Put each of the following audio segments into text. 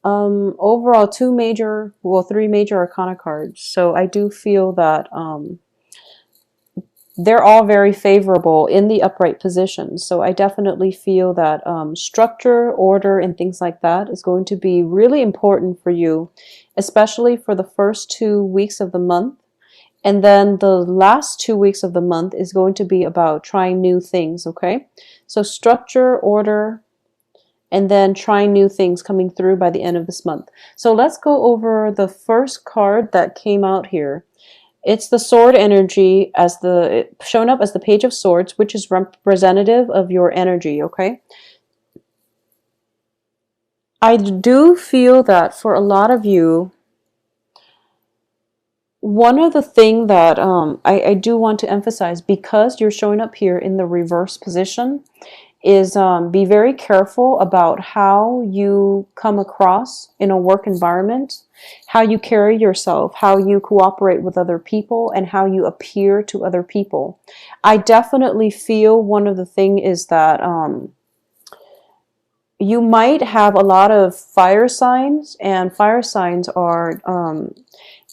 Overall, three major arcana cards. So I do feel that they're all very favorable in the upright position. So I definitely feel that structure, order, and things like that is going to be really important for you, especially for the first 2 weeks of the month. And then the last 2 weeks of the month is going to be about trying new things, okay? So structure, order, and then trying new things coming through by the end of this month. So let's go over the first card that came out here. It's the sword energy as shown up as the Page of Swords, which is representative of your energy, okay? I do feel that for a lot of you, one of the things that I do want to emphasize, because you're showing up here in the reverse position, is be very careful about how you come across in a work environment, how you carry yourself, how you cooperate with other people, and how you appear to other people. I definitely feel one of the things is that you might have a lot of fire signs, and fire signs are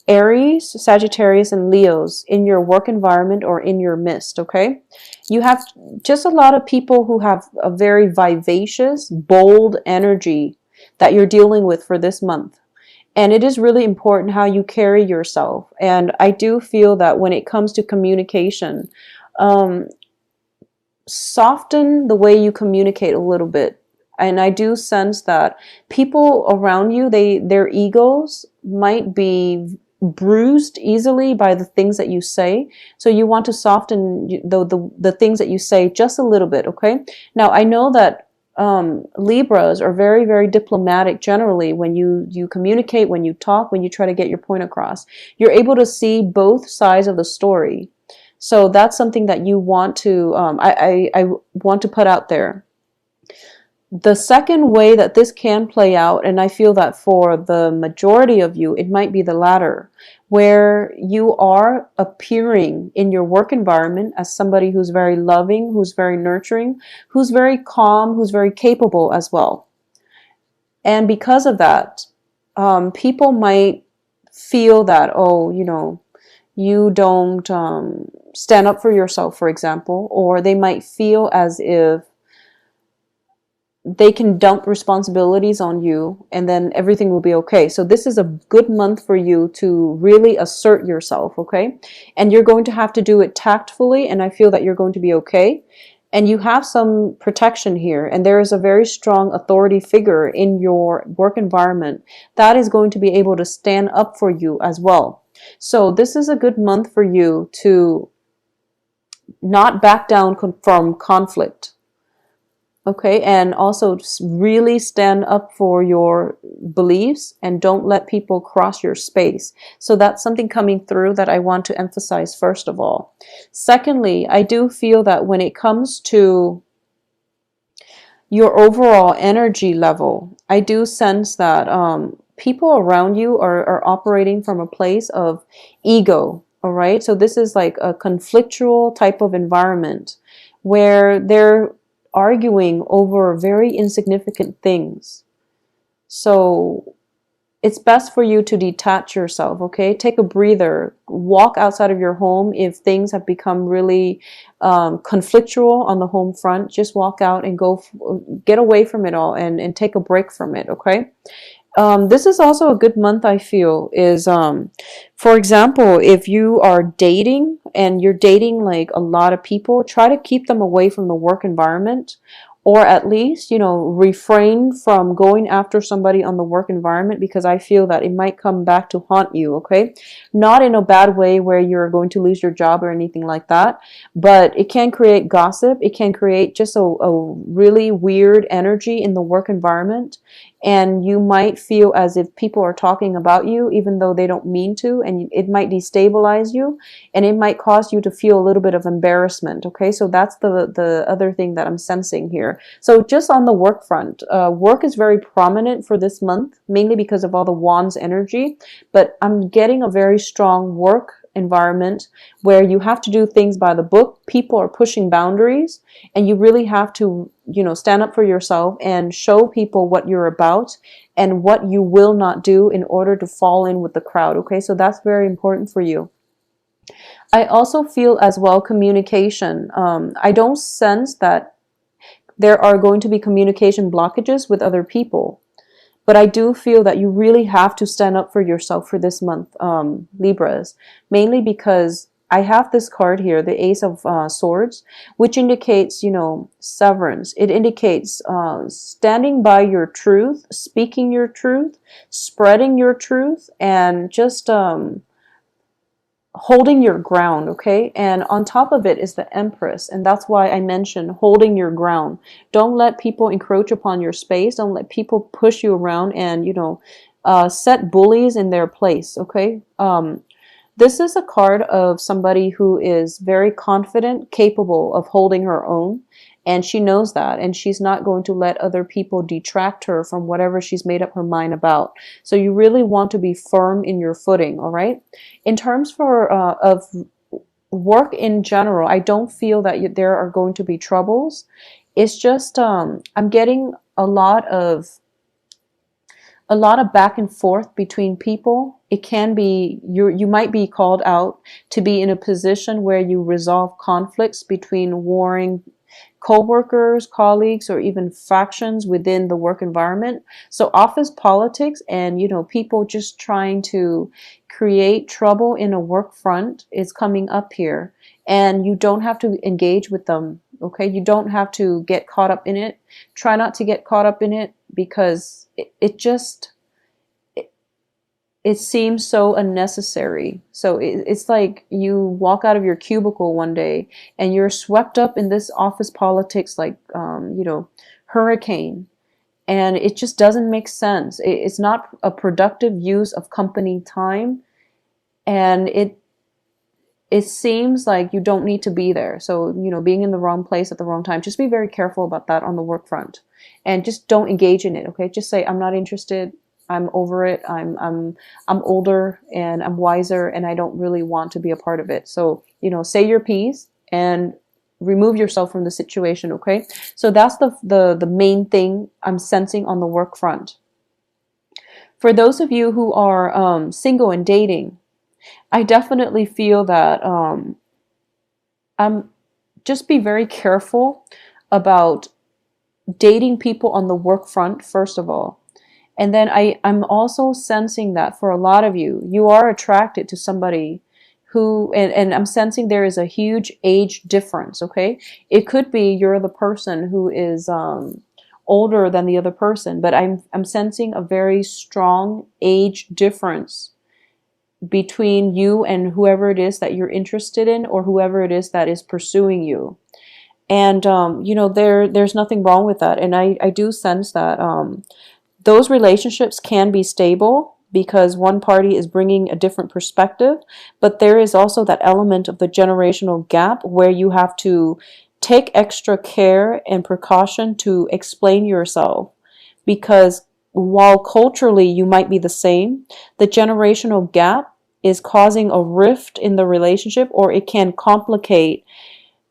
Aries, Sagittarius, and Leos in your work environment or in your midst, okay? You have just a lot of people who have a very vivacious, bold energy that you're dealing with for this month. And it is really important how you carry yourself. And I do feel that when it comes to communication, soften the way you communicate a little bit. And I do sense that people around you, their egos might be bruised easily by the things that you say. So you want to soften the things that you say just a little bit, okay? Now, I know that Libras are very, very diplomatic generally when you communicate, when you talk, when you try to get your point across. You're able to see both sides of the story. So that's something that you want to, I want to put out there. The second way that this can play out, and I feel that for the majority of you, it might be the latter, where you are appearing in your work environment as somebody who's very loving, who's very nurturing, who's very calm, who's very capable as well. And because of that, people might feel that, oh, you don't stand up for yourself, for example, or they might feel as if they can dump responsibilities on you and then everything will be okay. So this is a good month for you to really assert yourself, okay? And you're going to have to do it tactfully, and I feel that you're going to be okay. And you have some protection here, and there is a very strong authority figure in your work environment that is going to be able to stand up for you as well. So this is a good month for you to not back down from conflict. Okay, and also really stand up for your beliefs and don't let people cross your space. So that's something coming through that I want to emphasize first of all. Secondly, I do feel that when it comes to your overall energy level, I do sense that people around you are operating from a place of ego, all right? So this is like a conflictual type of environment where they're arguing over very insignificant things. So it's best for you to detach yourself, okay? Take a breather. Walk outside of your home if things have become really conflictual on the home front. Just walk out and get away from it all and take a break from it, okay? This is also a good month, I feel, is, for example, if you are dating and you're dating like a lot of people, try to keep them away from the work environment, or at least, refrain from going after somebody on the work environment, because I feel that it might come back to haunt you, okay? Not in a bad way where you're going to lose your job or anything like that, but it can create gossip. It can create just a really weird energy in the work environment. And you might feel as if people are talking about you even though they don't mean to, and it might destabilize you, and it might cause you to feel a little bit of embarrassment, okay? So that's the other thing that I'm sensing here. So just on the work front, work is very prominent for this month, mainly because of all the Wands energy, but I'm getting a very strong work environment where you have to do things by the book. People are pushing boundaries, and you really have to, stand up for yourself and show people what you're about and what you will not do in order to fall in with the crowd. Okay, so that's very important for you. I also feel as well communication. I don't sense that there are going to be communication blockages with other people. But I do feel that you really have to stand up for yourself for this month, Libras, mainly because I have this card here, the Ace of Swords, which indicates, severance. It indicates standing by your truth, speaking your truth, spreading your truth, and just holding your ground, okay? And on top of it is the Empress, and that's why I mentioned holding your ground. Don't let people encroach upon your space. Don't let people push you around and, set bullies in their place, okay? This is a card of somebody who is very confident, capable of holding her own, and she knows that, and she's not going to let other people detract her from whatever she's made up her mind about. So you really want to be firm in your footing, all right? In terms of work in general, I don't feel that there are going to be troubles. It's just I'm getting a lot of back and forth between people. It can be you might be called out to be in a position where you resolve conflicts between warring co-workers, colleagues, or even factions within the work environment. So office politics and, people just trying to create trouble in a work front is coming up here. And you don't have to engage with them, okay? You don't have to get caught up in it. Try not to get caught up in it because it seems so unnecessary. So it's like you walk out of your cubicle one day and you're swept up in this office politics like, hurricane. And it just doesn't make sense. It's not a productive use of company time. And it seems like you don't need to be there. So, being in the wrong place at the wrong time, just be very careful about that on the work front. And just don't engage in it, okay? Just say, I'm not interested. I'm over it. I'm older and I'm wiser and I don't really want to be a part of it. So, say your piece and remove yourself from the situation, okay? So that's the main thing I'm sensing on the work front. For those of you who are single and dating, I definitely feel that just be very careful about dating people on the work front, first of all. And then I'm also sensing that for a lot of you, you are attracted to somebody who, and I'm sensing there is a huge age difference, okay? It could be you're the person who is older than the other person, but I'm sensing a very strong age difference between you and whoever it is that you're interested in or whoever it is that is pursuing you. And, there's nothing wrong with that. And I do sense that those relationships can be stable because one party is bringing a different perspective, but there is also that element of the generational gap where you have to take extra care and precaution to explain yourself, because while culturally you might be the same, the generational gap is causing a rift in the relationship, or it can complicate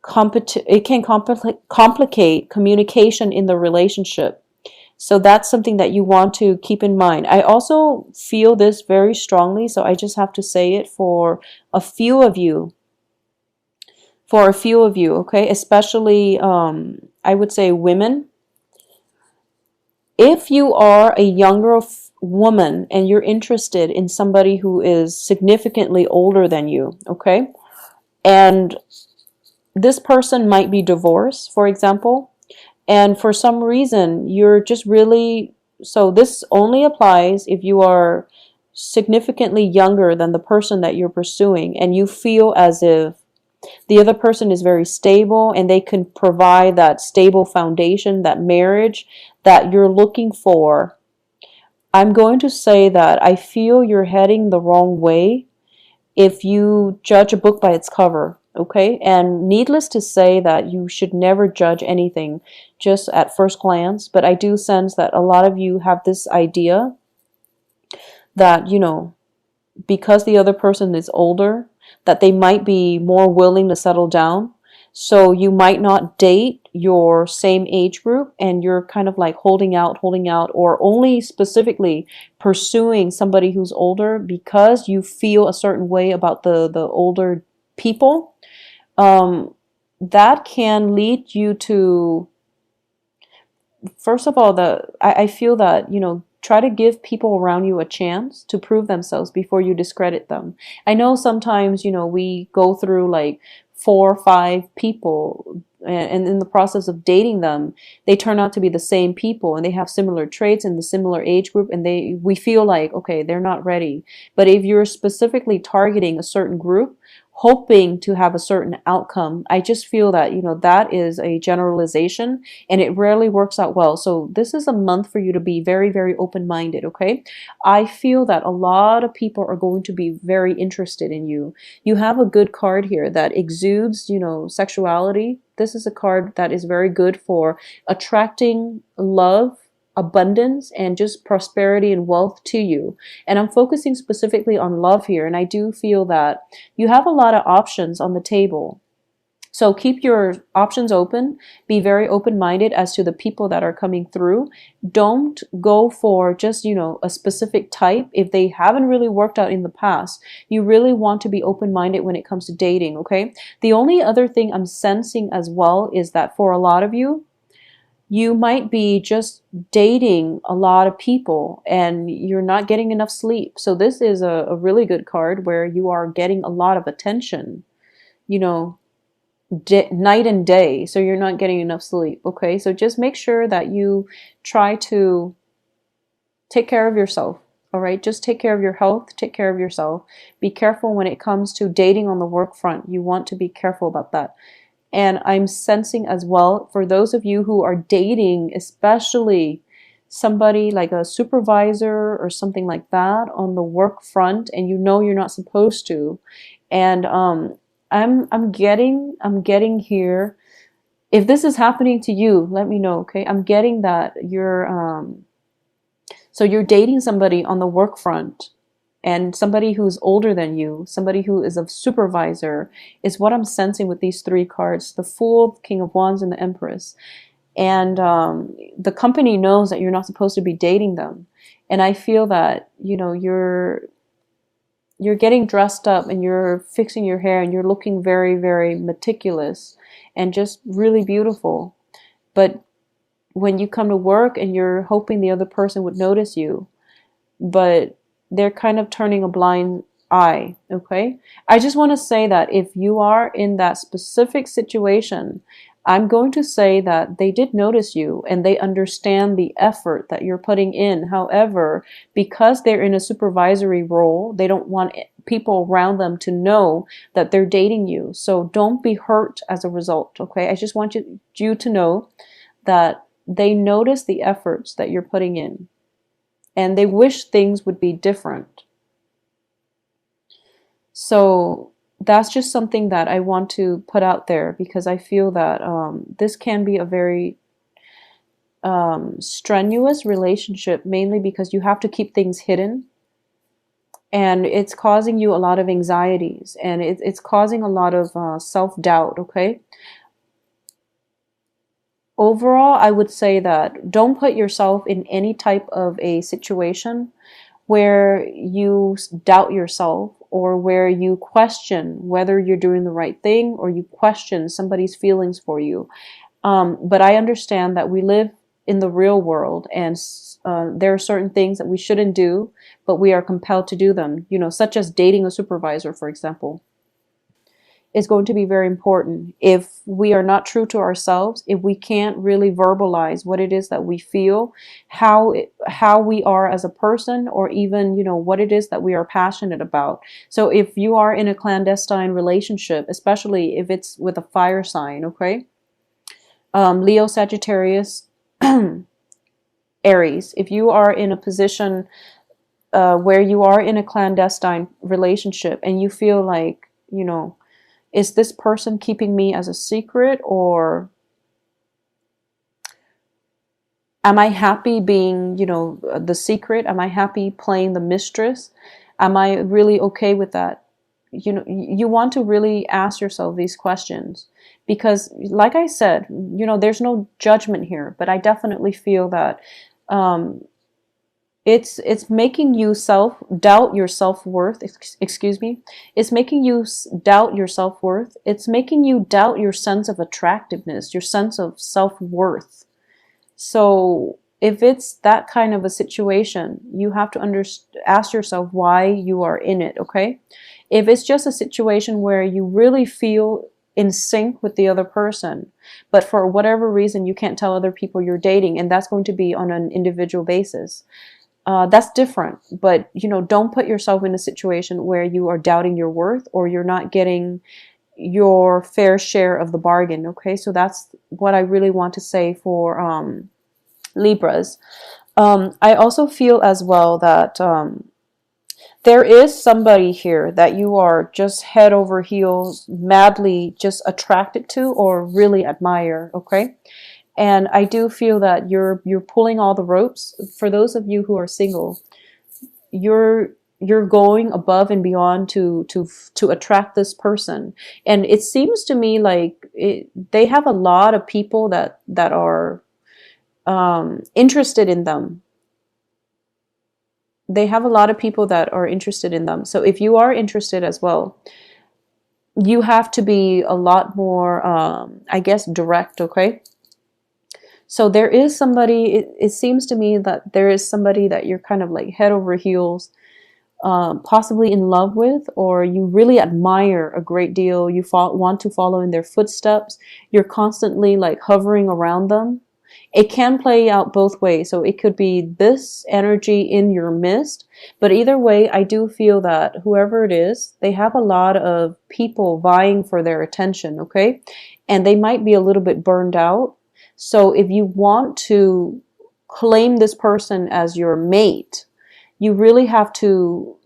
communication in the relationship. So that's something that you want to keep in mind. I also feel this very strongly, so I just have to say it for a few of you. Okay? Especially, I would say women. If you are a younger woman and you're interested in somebody who is significantly older than you, okay? And this person might be divorced, for example. And for some reason, you're just really, so this only applies if you are significantly younger than the person that you're pursuing and you feel as if the other person is very stable and they can provide that stable foundation, that marriage that you're looking for. I'm going to say that I feel you're heading the wrong way if you judge a book by its cover. Okay, and needless to say that you should never judge anything just at first glance, but I do sense that a lot of you have this idea that, because the other person is older, that they might be more willing to settle down. So you might not date your same age group, and you're kind of like holding out, or only specifically pursuing somebody who's older because you feel a certain way about the older people. Um, that can lead you to, first of all, I feel that, try to give people around you a chance to prove themselves before you discredit them. I know sometimes, we go through like 4 or 5 people, and in the process of dating them, they turn out to be the same people and they have similar traits in the similar age group, and we feel like, okay, they're not ready. But if you're specifically targeting a certain group, hoping to have a certain outcome, I just feel that, that is a generalization, and it rarely works out well. So this is a month for you to be very, very open-minded, okay? I feel that a lot of people are going to be very interested in you. You have a good card here that exudes, sexuality. This is a card that is very good for attracting love, abundance, and just prosperity and wealth to you. And I'm focusing specifically on love here, and I do feel that you have a lot of options on the table. So keep your options open. Be very open-minded as to the people that are coming through. Don't go for just, a specific type if they haven't really worked out in the past. You really want to be open-minded when it comes to dating, okay? The only other thing I'm sensing as well is that for a lot of you, you might be just dating a lot of people and you're not getting enough sleep. So this is a really good card where you are getting a lot of attention, night and day. So you're not getting enough sleep. Okay. So just make sure that you try to take care of yourself. All right. Just take care of your health. Take care of yourself. Be careful when it comes to dating on the work front. You want to be careful about that. And I'm sensing as well, for those of you who are dating, especially somebody like a supervisor or something like that on the work front, and you're not supposed to. And I'm getting here. If this is happening to you, let me know, okay? I'm getting that so you're dating somebody on the work front, and somebody who's older than you, somebody who is a supervisor, is what I'm sensing with these 3 cards: the Fool, King of Wands, and the Empress. And the company knows that you're not supposed to be dating them. And I feel that, you're getting dressed up and you're fixing your hair and you're looking very, very meticulous and just really beautiful. But when you come to work and you're hoping the other person would notice you, but they're kind of turning a blind eye, okay? I just want to say that if you are in that specific situation, I'm going to say that they did notice you and they understand the effort that you're putting in. However, because they're in a supervisory role, they don't want people around them to know that they're dating you. So don't be hurt as a result, okay? I just want you to know that they notice the efforts that you're putting in, and they wish things would be different. So that's just something that I want to put out there, because I feel that this can be a very strenuous relationship, mainly because you have to keep things hidden, and it's causing you a lot of anxieties, and it's causing a lot of self-doubt, okay? Overall, I would say that don't put yourself in any type of a situation where you doubt yourself, or where you question whether you're doing the right thing, or you question somebody's feelings for you. But I understand that we live in the real world, and there are certain things that we shouldn't do, but we are compelled to do them, such as dating a supervisor, for example. Is going to be very important. If we are not true to ourselves, if we can't really verbalize what it is that we feel, how we are as a person, or even, what it is that we are passionate about. So if you are in a clandestine relationship, especially if it's with a fire sign, okay? Leo, Sagittarius, Aries, if you are in a position where you are in a clandestine relationship and you feel like, is this person keeping me as a secret, or am I happy being, the secret? Am I happy playing the mistress? Am I really okay with that? you want to really ask yourself these questions, because like I said, there's no judgment here, but I definitely feel that um, it's making you self doubt your self-worth. Excuse me. It's making you doubt your self-worth. It's making you doubt your sense of attractiveness, your sense of self-worth. So if it's that kind of a situation, you have to ask yourself why you are in it, okay? If it's just a situation where you really feel in sync with the other person, but for whatever reason you can't tell other people you're dating, and that's going to be on an individual basis, that's different. But don't put yourself in a situation where you are doubting your worth, or you're not getting your fair share of the bargain. Okay, so that's what I really want to say for Libras. I also feel as well that there is somebody here that you are just head over heels, madly just attracted to or really admire. Okay, and I do feel that you're pulling all the ropes. For those of you who are single, you're going above and beyond to attract this person. And it seems to me like they have a lot of people that are interested in them. They have a lot of people that are interested in them. So if you are interested as well, you have to be a lot more, I guess, direct. Okay. So there is somebody, it seems to me that there is somebody that you're kind of like head over heels, possibly in love with, or you really admire a great deal. You want to follow in their footsteps. You're constantly like hovering around them. It can play out both ways. So it could be this energy in your midst, but either way, I do feel that whoever it is, they have a lot of people vying for their attention, okay? And they might be a little bit burned out. So if you want to claim this person as your mate, you really have to,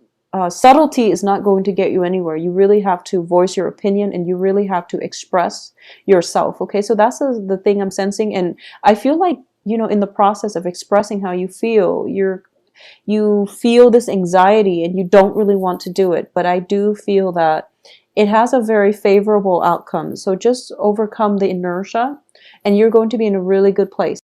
subtlety is not going to get you anywhere. You really have to voice your opinion, and you really have to express yourself. Okay, so that's the thing I'm sensing. And I feel like, in the process of expressing how you feel, you feel this anxiety and you don't really want to do it. But I do feel that it has a very favorable outcome. So just overcome the inertia, and you're going to be in a really good place.